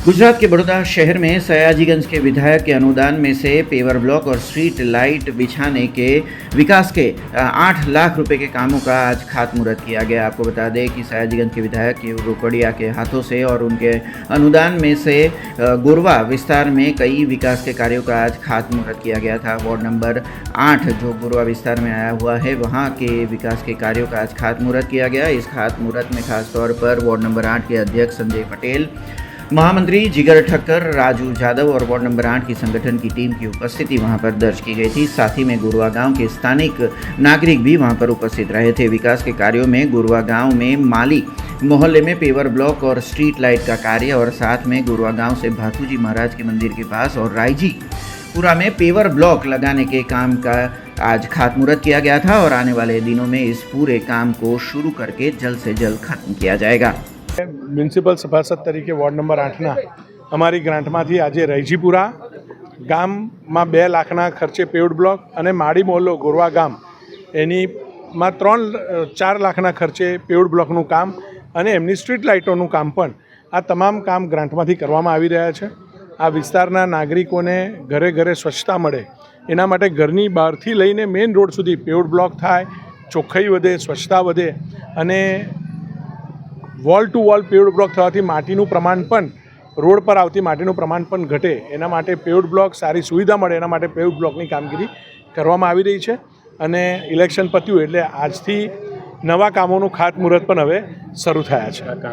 गुजरात के बड़ौदा शहर में सयाजीगंज के विधायक के अनुदान में से पेवर ब्लॉक और स्ट्रीट लाइट बिछाने के विकास के 8 लाख रुपए के कामों का आज खातमुहूर्त किया गया। आपको बता दें कि सयाजीगंज के विधायक के रोकड़िया के हाथों से और उनके अनुदान में से गोरवा विस्तार में कई विकास के कार्यों का आज खातमुहूर्त किया गया था। वार्ड नंबर 8 जो गोरवा विस्तार में आया हुआ है, वहाँ के विकास के कार्यों का आज खातमुहूर्त किया गया। इस खातमुहूर्त में खासतौर पर वार्ड नंबर 8 के अध्यक्ष संजय पटेल, महामंत्री जिगर ठक्कर, राजू यादव और वार्ड नंबर 8 की संगठन की टीम की उपस्थिति वहां पर दर्ज की गई थी। साथ ही में गुरवा गांव के स्थानिक नागरिक भी वहां पर उपस्थित रहे थे। विकास के कार्यों में गुरवा गांव में माली मोहल्ले में पेवर ब्लॉक और स्ट्रीट लाइट का कार्य और साथ में गुरवा गांव से भातूजी महाराज के मंदिर के पास और रायजी पूरा में पेवर ब्लॉक लगाने के काम का आज खातमुहूर्त किया गया था और आने वाले दिनों में इस पूरे काम को शुरू करके जल्द से जल्द खत्म किया जाएगा। म्युनिसिपल सभासद तरीके वॉर्ड नंबर 8 अमारी ग्रांटमांथी આજે રૈજીપુરા ગામમાં 2 લાખના ખર્ચે પેવડ બ્લોક અને માળી મોહલ્લો ગોરવા ગામ એનીમાં 4 લાખના ખર્ચે પેવડ બ્લોકનું કામ અને એમની સ્ટ્રીટ લાઇટોનું કામ પણ આ તમામ કામ ગ્રાન્ટમાંથી કરવામાં આવી રહ્યા છે। આ વિસ્તારના નાગરિકોને ઘરે ઘરે સ્વચ્છતા મળે એના માટે ઘરની બહારથી લઈને મેઇન રોડ સુધી પેવડ બ્લોક થાય, ચોખ્ખાઈ વધે, સ્વચ્છતા વધે અને wall to wall paved block थवाथी माटीनुं प्रमाण पण रोड पर आवती माटीनुं प्रमाण पण घटे एना माटे पेव्ड ब्लॉक सारी सुविधा मळे एना माटे पेव्ड ब्लॉकनी कामगीरी करवामां आवी रही छे अने इलेक्शन पत्युं एटले आजथी नवा कामोनुं खातमुहूर्त पण हवे शरू थया छे।